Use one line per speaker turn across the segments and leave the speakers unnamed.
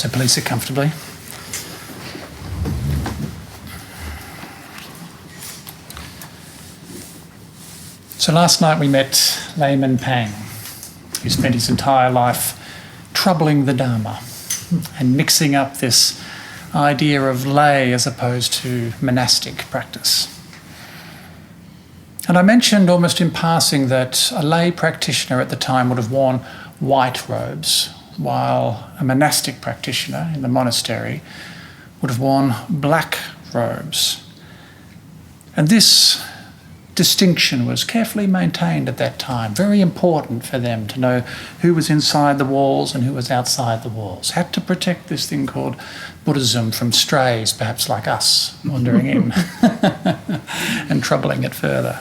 So please sit comfortably. So last night we met Layman Pang, who spent his entire life troubling the Dharma and mixing up this idea of lay as opposed to monastic practice. And I mentioned almost in passing that a lay practitioner at the time would have worn white robes, while a monastic practitioner in the monastery would have worn black robes. And this distinction was carefully maintained at that time, very important for them to know who was inside the walls and who was outside the walls. Had to protect this thing called Buddhism from strays, perhaps like us, wandering in and troubling it further.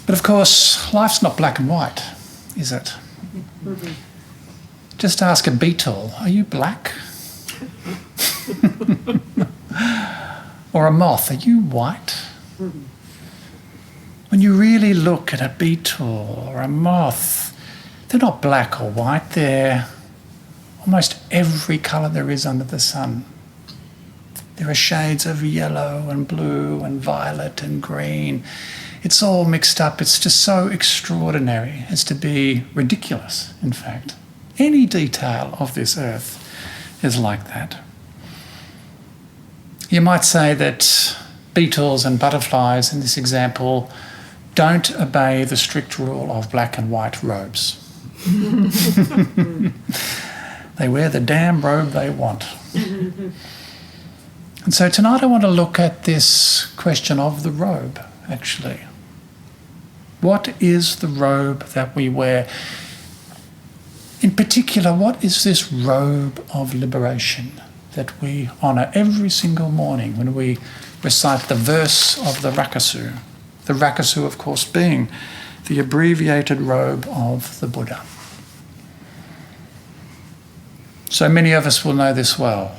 But of course, life's not black and white, is it? Just ask a beetle, are you black? Or a moth, are you white? When you really look at a beetle or a moth, they're not black or white, they're almost every colour there is under the sun. There are shades of yellow and blue and violet and green. It's all mixed up. It's just so extraordinary as to be ridiculous, in fact. Any detail of this earth is like that. You might say that beetles and butterflies in this example don't obey the strict rule of black and white robes. They wear the damn robe they want. And so tonight I want to look at this question of the robe, actually. What is the robe that we wear? In particular, what is this robe of liberation that we honour every single morning when we recite the verse of the Rakasu? The Rakasu, of course, being the abbreviated robe of the Buddha. So many of us will know this well.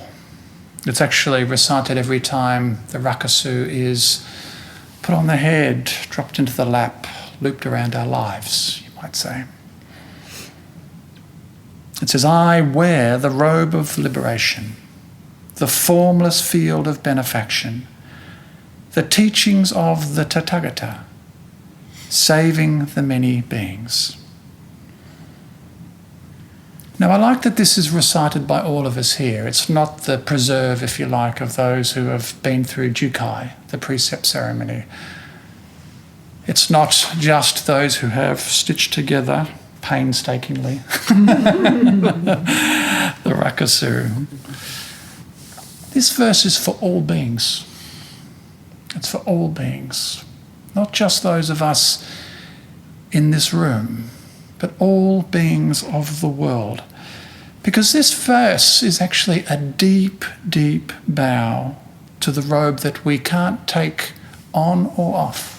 It's actually recited every time the Rakasu is put on the head, dropped into the lap, looped around our lives, you might say. It says, I wear the robe of liberation, the formless field of benefaction, the teachings of the Tathagata, saving the many beings. Now, I like that this is recited by all of us here. It's not the preserve, if you like, of those who have been through Jukai, the precept ceremony. It's not just those who have stitched together painstakingly the Rakasu. This verse is for all beings. It's for all beings, not just those of us in this room, but all beings of the world. Because this verse is actually a deep, deep bow to the robe that we can't take on or off.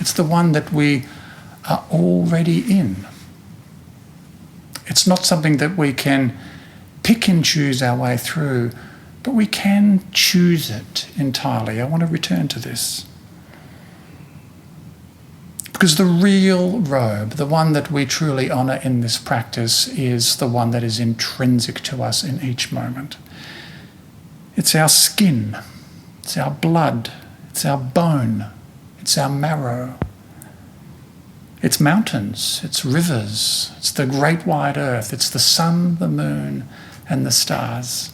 It's the one that we are already in. It's not something that we can pick and choose our way through, but we can choose it entirely. I want to return to this. Because the real robe, the one that we truly honour in this practice, is the one that is intrinsic to us in each moment. It's our skin, it's our blood, it's our bone, it's our marrow. It's mountains, it's rivers, it's the great wide earth, it's the sun, the moon, and the stars.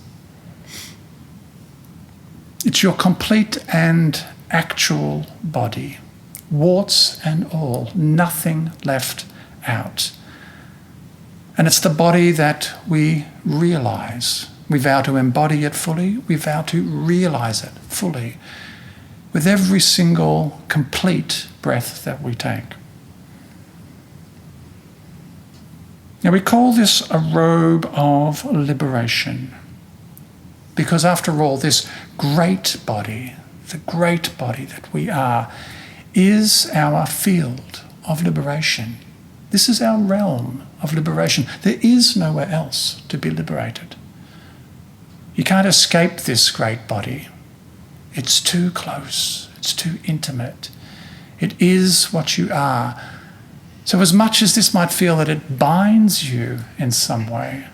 It's your complete and actual body, warts and all, nothing left out. And it's the body that we realise. We vow to embody it fully, we vow to realise it fully, with every single complete breath that we take. Now we call this a robe of liberation because after all, this great body, the great body that we are, is our field of liberation. This is our realm of liberation. There is nowhere else to be liberated. You can't escape this great body. It's too close. It's too intimate. It is what you are. So as much as this might feel that it binds you in some way,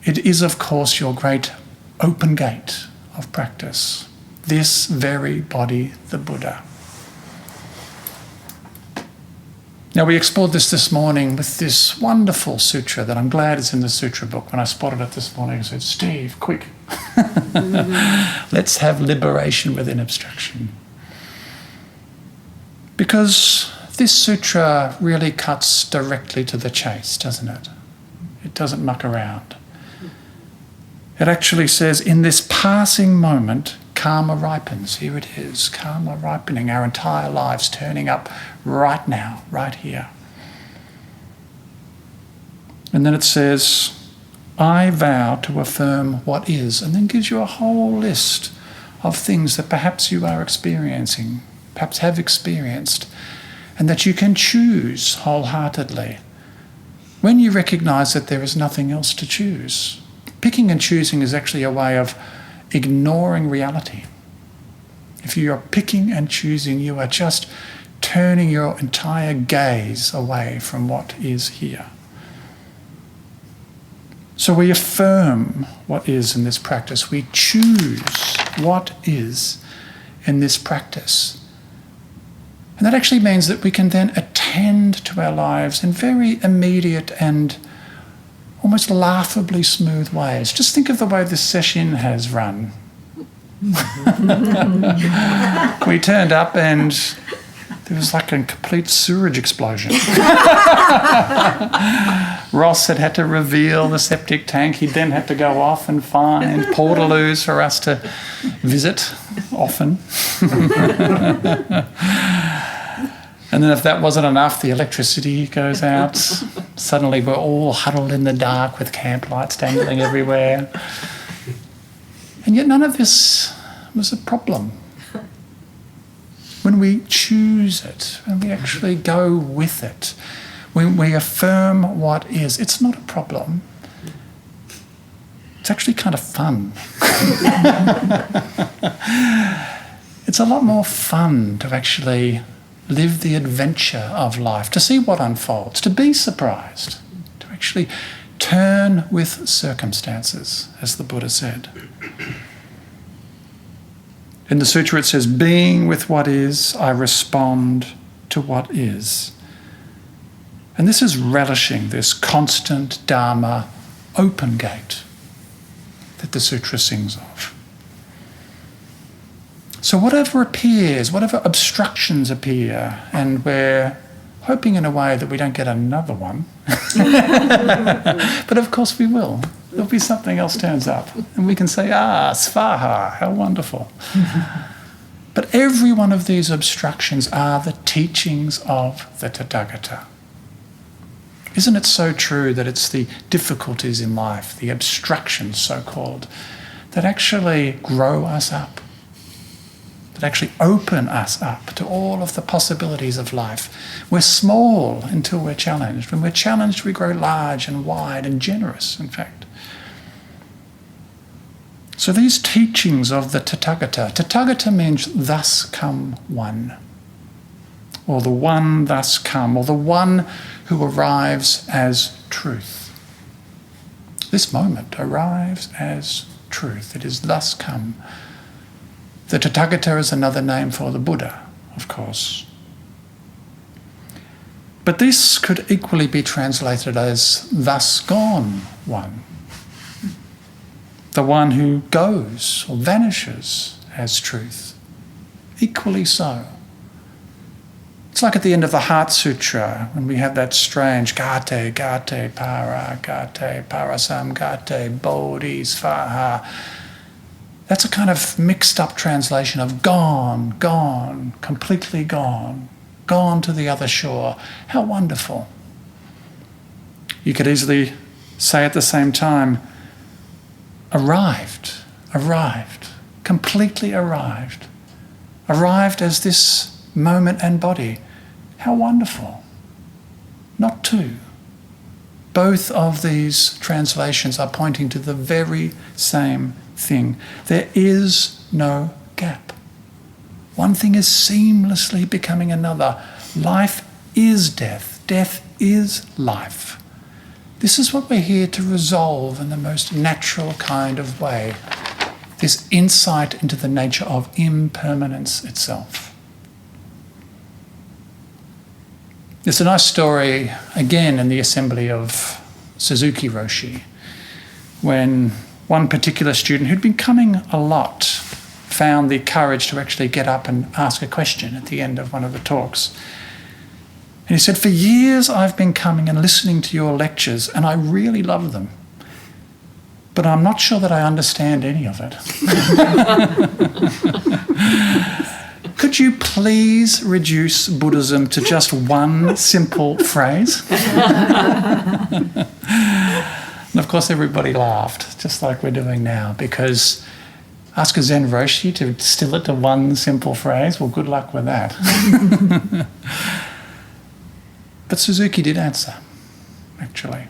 it is, of course, your great open gate of practice. This very body, the Buddha. Now, we explored this morning with this wonderful sutra that I'm glad is in the sutra book. When I spotted it this morning, I said, Steve, quick. Let's have liberation within obstruction. Because this sutra really cuts directly to the chase, doesn't it? It doesn't muck around. It actually says, in this passing moment, karma ripens. Here it is, karma ripening, our entire lives turning up right now, right here. And then it says, I vow to affirm what is, and then gives you a whole list of things that perhaps you are experiencing, perhaps have experienced, and that you can choose wholeheartedly when you recognise that there is nothing else to choose. Picking and choosing is actually a way of ignoring reality. If you are picking and choosing, you are just turning your entire gaze away from what is here. So we affirm what is in this practice. We choose what is in this practice. And that actually means that we can then attend to our lives in very immediate and almost laughably smooth ways. Just think of the way this session has run. We turned up and there was like a complete sewerage explosion. Ross had to reveal the septic tank. He then had to go off and find portaloos for us to visit often. And then if that wasn't enough, the electricity goes out. Suddenly we're all huddled in the dark with camp lights dangling everywhere. And yet none of this was a problem. When we choose it, when we actually go with it, when we affirm what is, it's not a problem. It's actually kind of fun. It's a lot more fun to actually live the adventure of life, to see what unfolds, to be surprised, to actually turn with circumstances, as the Buddha said. In the sutra it says, being with what is, I respond to what is. And this is relishing this constant Dharma open gate that the sutra sings of. So whatever appears, whatever obstructions appear, and we're hoping in a way that we don't get another one, but of course we will. There'll be something else turns up, and we can say, svaha, how wonderful. But every one of these obstructions are the teachings of the Tathagata. Isn't it so true that it's the difficulties in life, the obstructions so-called, that actually grow us up? That actually open us up to all of the possibilities of life. We're small until we're challenged. When we're challenged, we grow large and wide and generous, in fact. So these teachings of the Tathagata, Tathagata means thus come one, or the one thus come, or the one who arrives as truth. This moment arrives as truth. It is thus come. The Tathagata is another name for the Buddha, of course. But this could equally be translated as thus gone one. The one who goes or vanishes as truth. Equally so. It's like at the end of the Heart Sutra, when we have that strange gate, gate, para, gate, parasam, gate, bodhi, svaha. That's a kind of mixed up translation of gone, gone, completely gone, gone to the other shore. How wonderful. You could easily say at the same time, arrived, arrived, completely arrived. Arrived as this moment and body. How wonderful. Not two. Both of these translations are pointing to the very same thing. There is no gap. One thing is seamlessly becoming another. Life is death. death is life. This is what we're here to resolve in the most natural kind of way. This insight into the nature of impermanence itself. There's a nice story, again, in the assembly of Suzuki Roshi, when one particular student who'd been coming a lot found the courage to actually get up and ask a question at the end of one of the talks. And he said, "For years I've been coming and listening to your lectures, and I really love them. But I'm not sure that I understand any of it. Could you please reduce Buddhism to just one simple phrase?" And of course everybody laughed, just like we're doing now, because ask a Zen Roshi to distill it to one simple phrase, well, good luck with that. But Suzuki did answer, actually.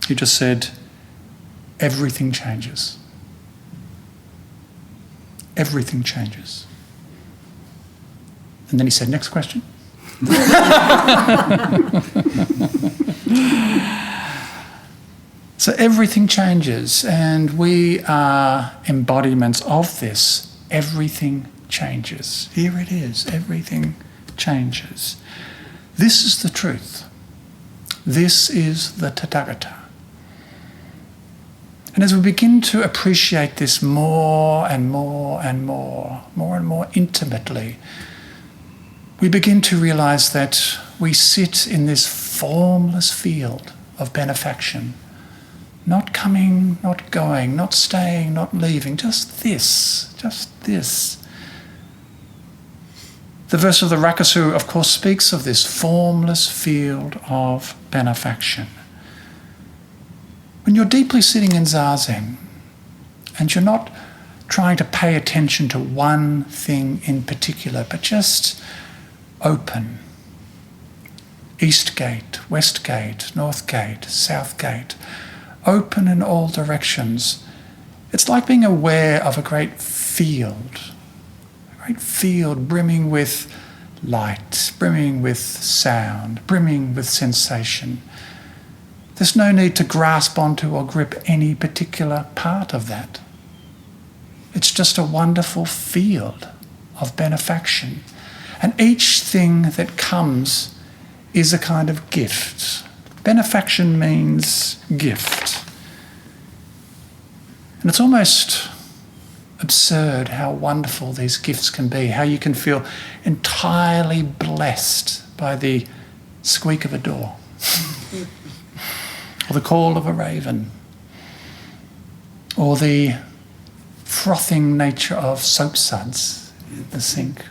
He just said, everything changes. Everything changes. And then he said, next question. So everything changes, and we are embodiments of this. Everything changes. Here it is. Everything changes. This is the truth. This is the Tathagata. And as we begin to appreciate this more and more and more intimately, we begin to realize that we sit in this formless field of benefaction. Not coming, not going, not staying, not leaving, just this, just this. The verse of the Rakusu, of course, speaks of this formless field of benefaction. When you're deeply sitting in Zazen and you're not trying to pay attention to one thing in particular, but just open. East gate, west gate, north gate, south gate. Open in all directions. It's like being aware of a great field brimming with light, brimming with sound, brimming with sensation. There's no need to grasp onto or grip any particular part of that. It's just a wonderful field of benefaction. And each thing that comes is a kind of gift. Benefaction means gift. And it's almost absurd how wonderful these gifts can be, how you can feel entirely blessed by the squeak of a door or the call of a raven or the frothing nature of soap suds in the sink,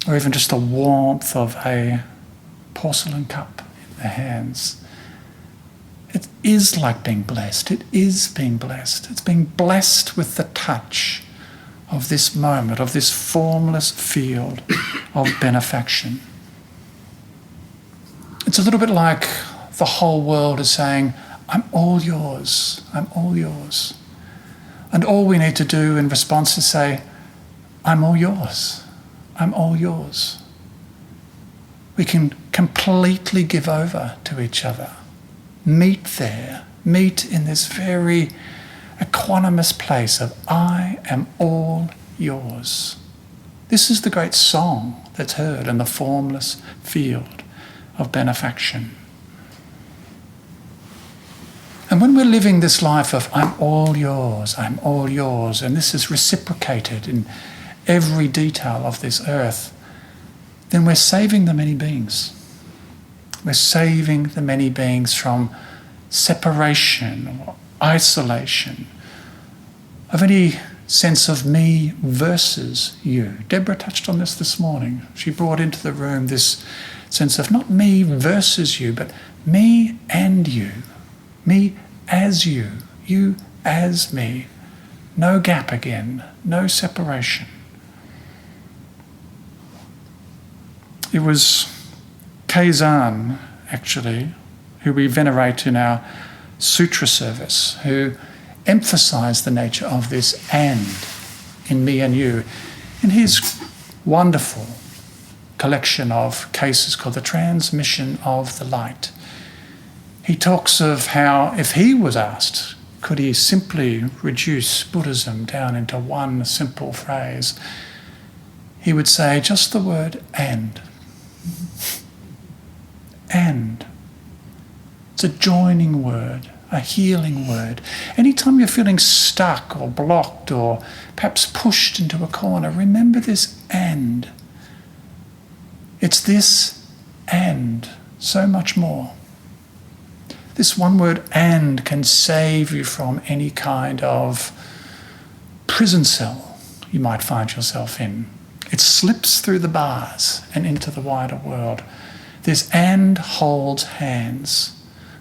or even just the warmth of a porcelain cup in the hands. It is like being blessed. It is being blessed. It's being blessed with the touch of this moment, of this formless field of benefaction. It's a little bit like the whole world is saying, I'm all yours, I'm all yours. And all we need to do in response is say, I'm all yours, I'm all yours. We can completely give over to each other. Meet there, meet in this very equanimous place of I am all yours. This is the great song that's heard in the formless field of benefaction. And when we're living this life of I'm all yours, and this is reciprocated in every detail of this earth, then we're saving the many beings. We're saving the many beings from separation or isolation, of any sense of me versus you. Deborah touched on this morning. She brought into the room this sense of not me versus you, but me and you. Me as you. You as me. No gap again. No separation. It was Kynan, actually, who we venerate in our sutra service, who emphasised the nature of this and in me and you in his wonderful collection of cases called the Transmission of the Light. He talks of how if he was asked, could he simply reduce Buddhism down into one simple phrase, he would say just the word and. And. It's a joining word, a healing word. Anytime you're feeling stuck or blocked or perhaps pushed into a corner, remember this and. It's this and so much more. This one word and can save you from any kind of prison cell you might find yourself in. It slips through the bars and into the wider world. This and holds hands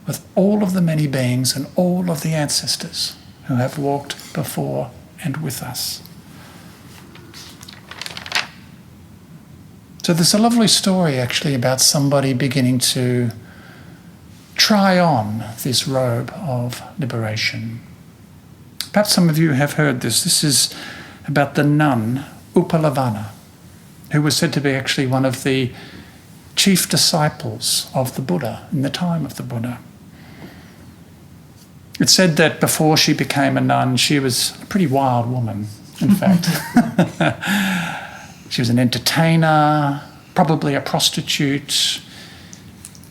with all of the many beings and all of the ancestors who have walked before and with us. So there's a lovely story actually about somebody beginning to try on this robe of liberation. Perhaps some of you have heard this. This is about the nun Upalavana, who was said to be actually one of the chief disciples of the Buddha in the time of the Buddha. It's said that before she became a nun, she was a pretty wild woman, in fact. She was an entertainer, probably a prostitute.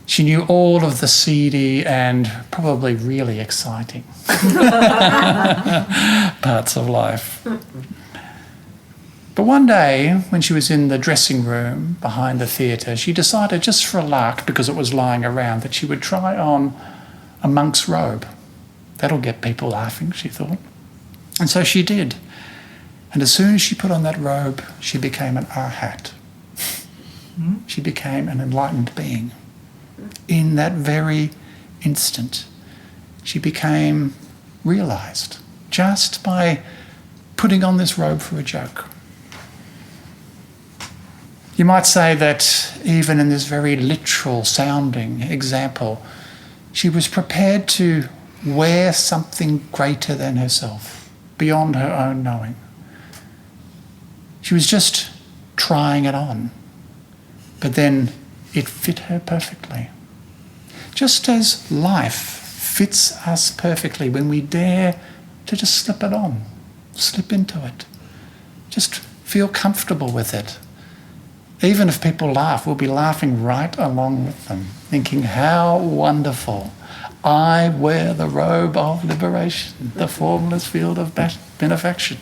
She knew all of the seedy and probably really exciting parts of life. But one day, when she was in the dressing room behind the theatre, she decided just for a lark, because it was lying around, that she would try on a monk's robe. That'll get people laughing, she thought. And so she did. And as soon as she put on that robe, she became an arhat. She became an enlightened being. In that very instant, she became realised just by putting on this robe for a joke. You might say that even in this very literal sounding example, she was prepared to wear something greater than herself, beyond her own knowing. She was just trying it on, but then it fit her perfectly. Just as life fits us perfectly when we dare to just slip it on, slip into it, just feel comfortable with it. Even if people laugh, we'll be laughing right along with them, thinking, how wonderful. I wear the robe of liberation, the formless field of benefaction,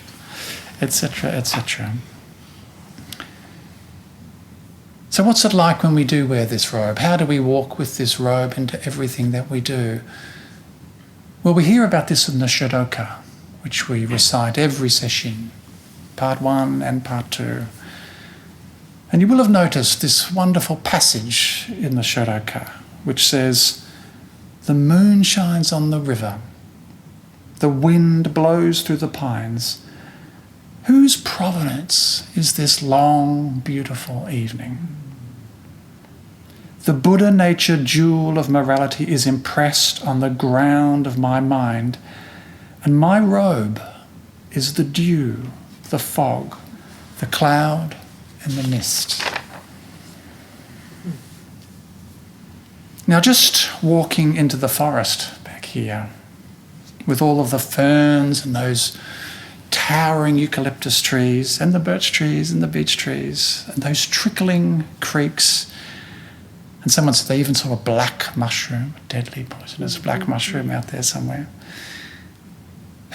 etc., etc. So what's it like when we do wear this robe? How do we walk with this robe into everything that we do? Well, we hear about this in the Shodoka, which we recite every session, part 1 and part 2. And you will have noticed this wonderful passage in the Shodoka, which says, the moon shines on the river, the wind blows through the pines. Whose providence is this long, beautiful evening? The Buddha nature jewel of morality is impressed on the ground of my mind, and my robe is the dew, the fog, the cloud, and the mist. Now, just walking into the forest back here, with all of the ferns and those towering eucalyptus trees and the birch trees and the beech trees and those trickling creeks, and someone said they even saw a black mushroom, a deadly poisonous black mushroom out there somewhere.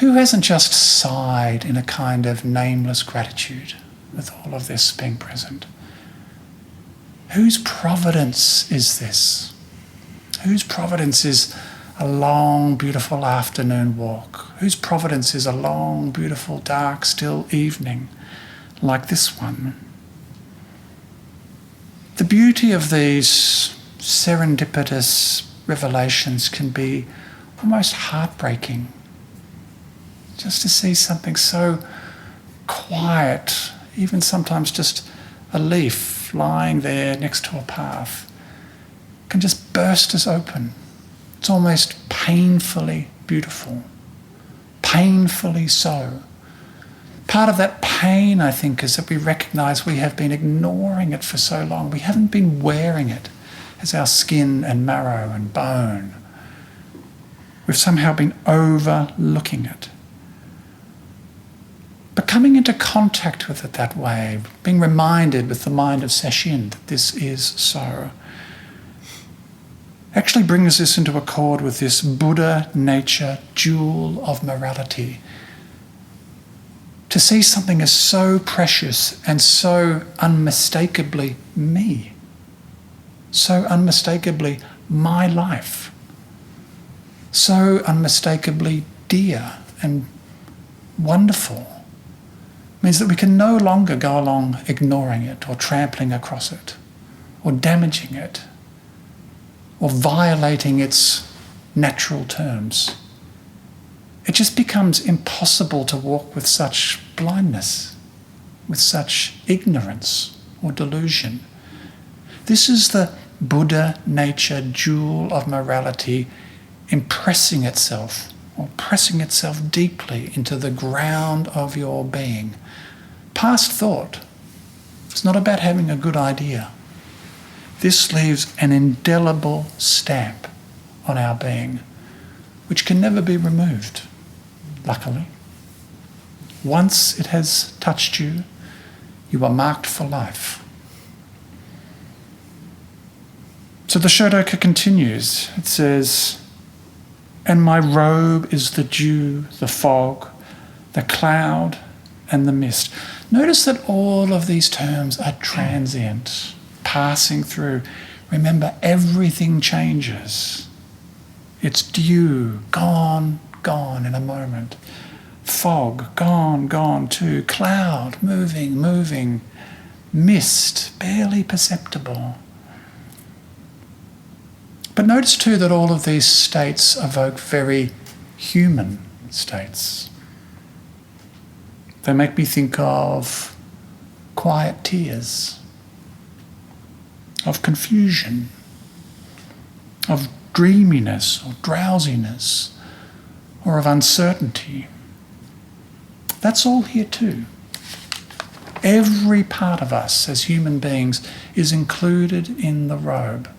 Who hasn't just sighed in a kind of nameless gratitude with all of this being present? Whose providence is this? Whose providence is a long, beautiful afternoon walk? Whose providence is a long, beautiful, dark, still evening like this one? The beauty of these serendipitous revelations can be almost heartbreaking. Just to see something so quiet, even sometimes just a leaf lying there next to a path, can just burst us open. It's almost painfully beautiful, painfully so. Part of that pain, I think, is that we recognise we have been ignoring it for so long. We haven't been wearing it as our skin and marrow and bone. We've somehow been overlooking it. But coming into contact with it that way, being reminded with the mind of Sesshin that this is so, actually brings us into accord with this Buddha nature jewel of morality. To see something as so precious and so unmistakably me, so unmistakably my life, so unmistakably dear and wonderful, means that we can no longer go along ignoring it or trampling across it or damaging it or violating its natural terms. It just becomes impossible to walk with such blindness, with such ignorance or delusion. This is the Buddha nature jewel of morality impressing itself or pressing itself deeply into the ground of your being. Past thought. It's not about having a good idea. This leaves an indelible stamp on our being, which can never be removed, luckily. Once it has touched you, you are marked for life. So the Shodoka continues. It says, "And my robe is the dew, the fog, the cloud, and the mist." Notice that all of these terms are transient, passing through. Remember, everything changes. It's dew, gone, gone in a moment. Fog, gone, gone too. Cloud, moving, moving. Mist, barely perceptible. But notice too that all of these states evoke very human states. They make me think of quiet tears, of confusion, of dreaminess or drowsiness, or of uncertainty. That's all here too. Every part of us as human beings is included in the robe.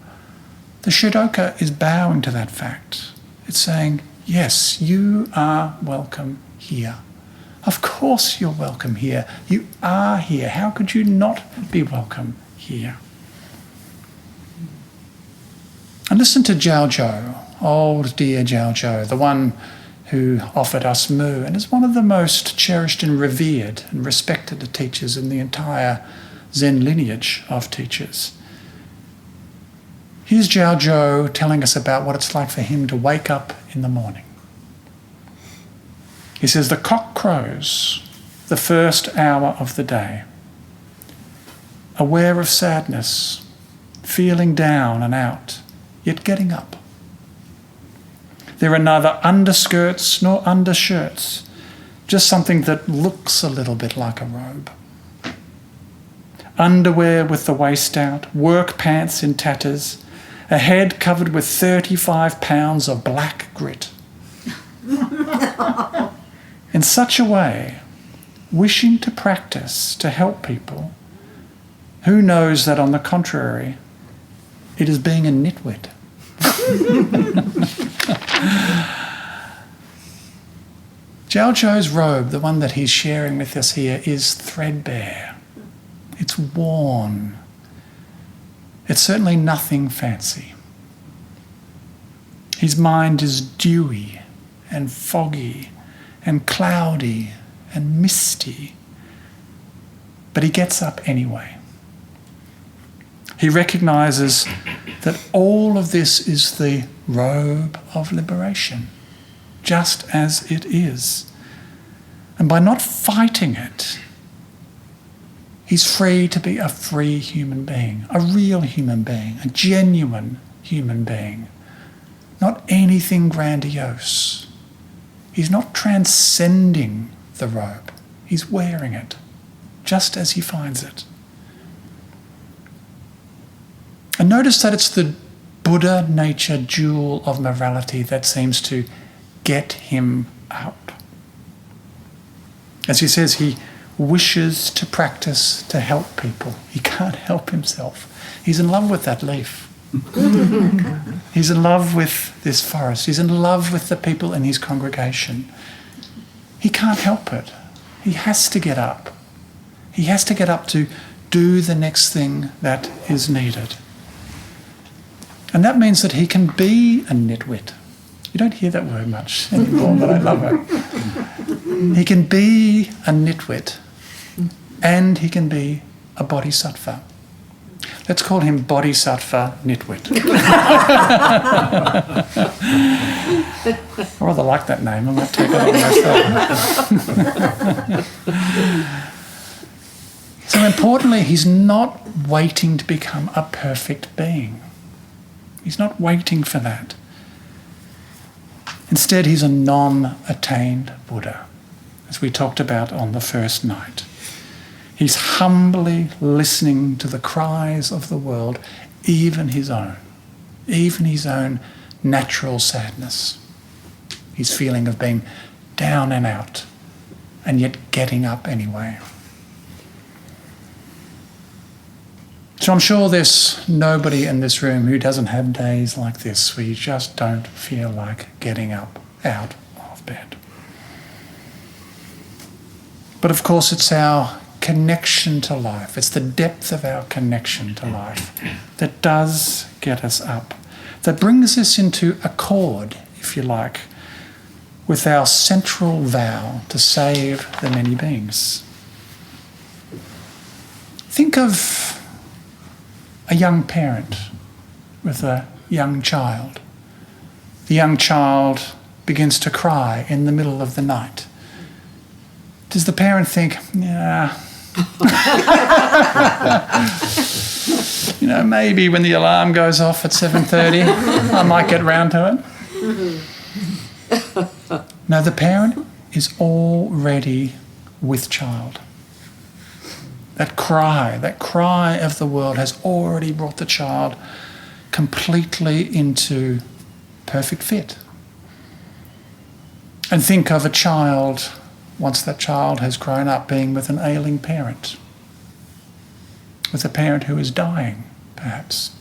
The Shodoka is bowing to that fact. It's saying, yes, you are welcome here. Of course you're welcome here. You are here. How could you not be welcome here? And listen to Jiao, old dear Jiao, the one who offered us Mu and is one of the most cherished and revered and respected teachers in the entire Zen lineage of teachers. Here's Jiao telling us about what it's like for him to wake up in the morning. He says, "The cock crows the first hour of the day, aware of sadness, feeling down and out, yet getting up. There are neither underskirts nor undershirts, just something that looks a little bit like a robe. Underwear with the waist out, work pants in tatters, a head covered with 35 pounds of black grit. In such a way, wishing to practice to help people, who knows that on the contrary, it is being a nitwit." Jiao's robe, the one that he's sharing with us here, is threadbare. It's worn. It's certainly nothing fancy. His mind is dewy and foggy and cloudy and misty, but he gets up anyway. He recognises that all of this is the robe of liberation, just as it is. And by not fighting it, he's free to be a free human being, a real human being, a genuine human being, not anything grandiose. He's not transcending the robe. He's wearing it, just as he finds it. And notice that it's the Buddha nature jewel of morality that seems to get him up. As he says, he wishes to practice to help people. He can't help himself. He's in love with that leaf. He's in love with this forest. He's in love with the people in his congregation. He can't help it. He has to get up. He has to get up to do the next thing that is needed. And that means that he can be a nitwit. You don't hear that word much anymore, but I love it. He can be a nitwit and he can be a bodhisattva. Let's call him Bodhisattva Nitwit. I rather like that name. I might take it on myself. So importantly, he's not waiting to become a perfect being. He's not waiting for that. Instead, he's a non-attained Buddha, as we talked about on the first night. He's humbly listening to the cries of the world, even his own natural sadness. His feeling of being down and out, and yet getting up anyway. So I'm sure there's nobody in this room who doesn't have days like this, where you just don't feel like getting up out of bed. But of course it's our connection to life, it's the depth of our connection to life that does get us up, that brings us into accord, if you like, with our central vow to save the many beings. Think of a young parent with a young child. The young child begins to cry in the middle of the night. Does the parent think, yeah, maybe when the alarm goes off at 7:30, I might get round to it? No, the parent is already with child. That cry of the world has already brought the child completely into perfect fit. And think of a child, once that child has grown up, being with an ailing parent, with a parent who is dying, perhaps.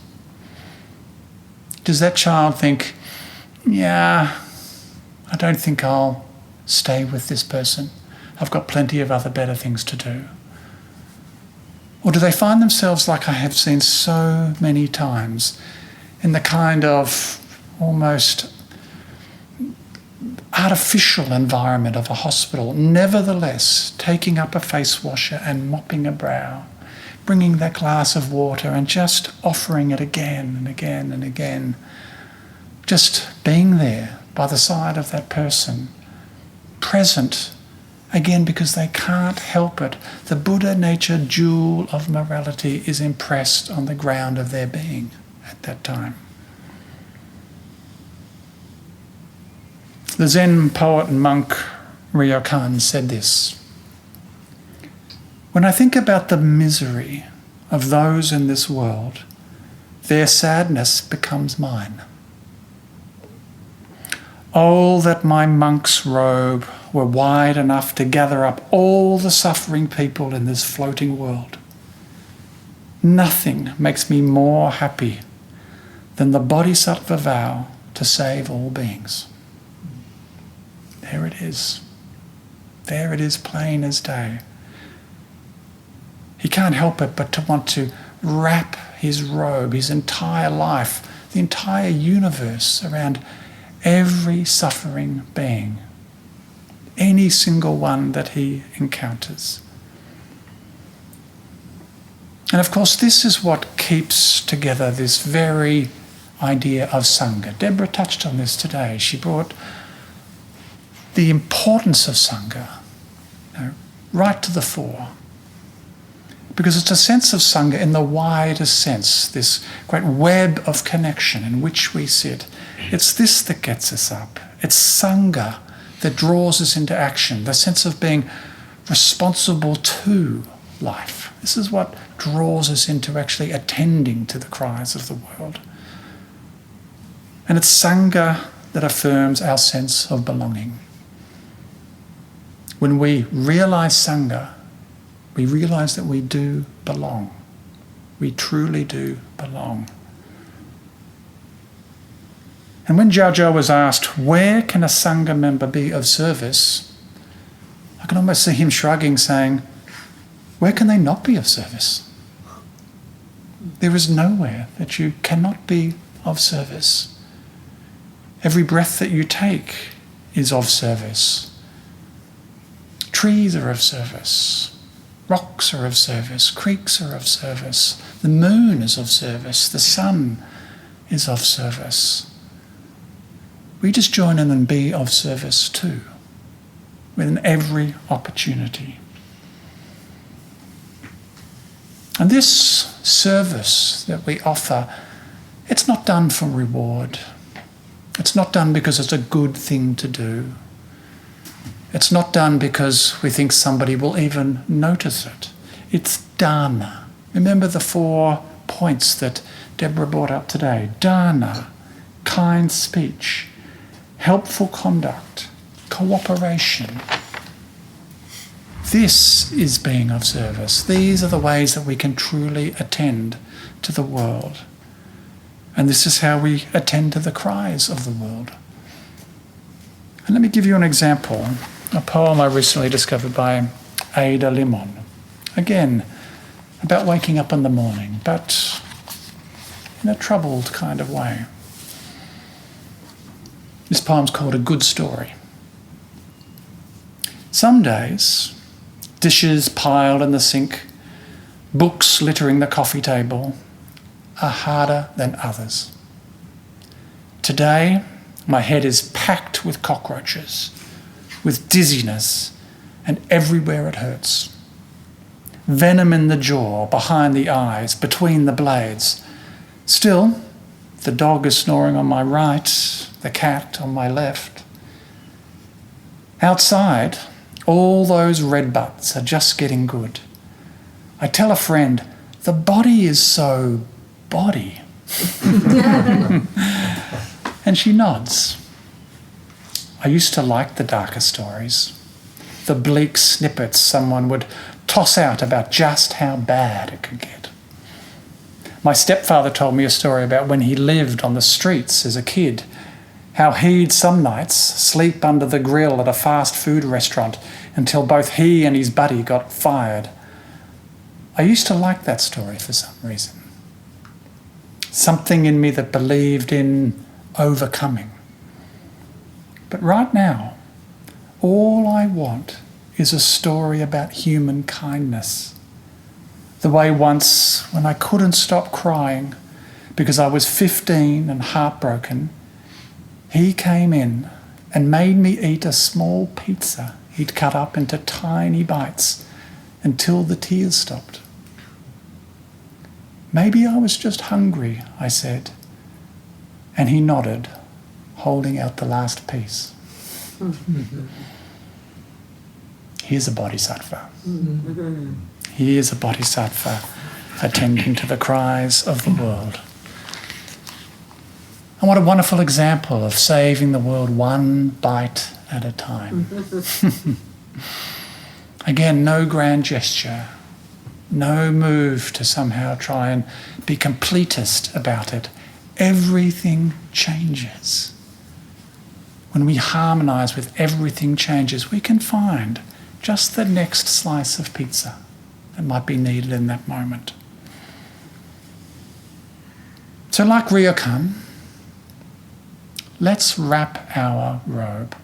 Does that child think, yeah, I don't think I'll stay with this person. I've got plenty of other better things to do. Or do they find themselves, like I have seen so many times, in the kind of almost artificial environment of a hospital, nevertheless taking up a face washer and mopping a brow, bringing that glass of water and just offering it again and again and again, just being there by the side of that person, present, again because they can't help it. The Buddha nature jewel of morality is impressed on the ground of their being at that time. The Zen poet and monk Ryokan said this: "When I think about the misery of those in this world, their sadness becomes mine. Oh, that my monk's robe were wide enough to gather up all the suffering people in this floating world. Nothing makes me more happy than the bodhisattva vow to save all beings." There it is. There it is, plain as day. He can't help it but to want to wrap his robe, his entire life, the entire universe around every suffering being, any single one that he encounters. And of course, this is what keeps together this very idea of Sangha. Deborah touched on this today. She brought the importance of Sangha right to the fore. Because it's a sense of Sangha in the widest sense, this great web of connection in which we sit. It's this that gets us up. It's Sangha that draws us into action, the sense of being responsible to life. This is what draws us into actually attending to the cries of the world. And it's Sangha that affirms our sense of belonging. When we realise Sangha, we realise that we do belong. We truly do belong. And when Jojo was asked, where can a Sangha member be of service? I can almost see him shrugging, saying, where can they not be of service? There is nowhere that you cannot be of service. Every breath that you take is of service. Trees are of service. Rocks are of service. Creeks are of service. The moon is of service. The sun is of service. We just join in and be of service too, within every opportunity. And this service that we offer, it's not done for reward. It's not done because it's a good thing to do. It's not done because we think somebody will even notice it. It's dana. Remember the 4 points that Deborah brought up today. Dana, kind speech, helpful conduct, cooperation. This is being of service. These are the ways that we can truly attend to the world. And this is how we attend to the cries of the world. And let me give you an example. A poem I recently discovered by Ada Limon. Again, about waking up in the morning, but in a troubled kind of way. This poem's called A Good Story. Some days, dishes piled in the sink, books littering the coffee table, are harder than others. Today, my head is packed with cockroaches, with dizziness, and everywhere it hurts. Venom in the jaw, behind the eyes, between the blades. Still, the dog is snoring on my right, the cat on my left. Outside, all those red butts are just getting good. I tell a friend, the body is so body. And she nods. I used to like the darker stories, the bleak snippets someone would toss out about just how bad it could get. My stepfather told me a story about when he lived on the streets as a kid, how he'd some nights sleep under the grill at a fast food restaurant until both he and his buddy got fired. I used to like that story for some reason. Something in me that believed in overcoming. But right now, all I want is a story about human kindness. The way once, when I couldn't stop crying because I was 15 and heartbroken, he came in and made me eat a small pizza he'd cut up into tiny bites until the tears stopped. Maybe I was just hungry, I said, and he nodded, holding out the last piece. Here's a bodhisattva. Here's a bodhisattva attending to the cries of the world. And what a wonderful example of saving the world one bite at a time. Again, no grand gesture, no move to somehow try and be completist about it. Everything changes. When we harmonise with everything changes, we can find just the next slice of pizza that might be needed in that moment. So like Ryokan, let's wrap our robe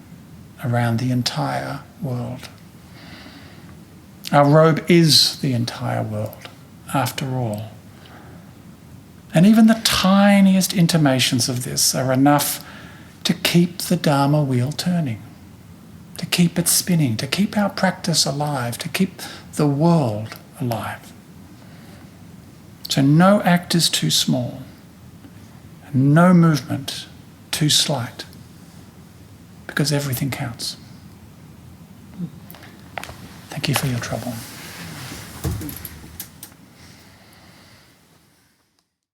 around the entire world. Our robe is the entire world, after all. And even the tiniest intimations of this are enough to keep the Dharma wheel turning, to keep it spinning, to keep our practice alive, to keep the world alive. So no act is too small, and no movement too slight, because everything counts. Thank you for your trouble.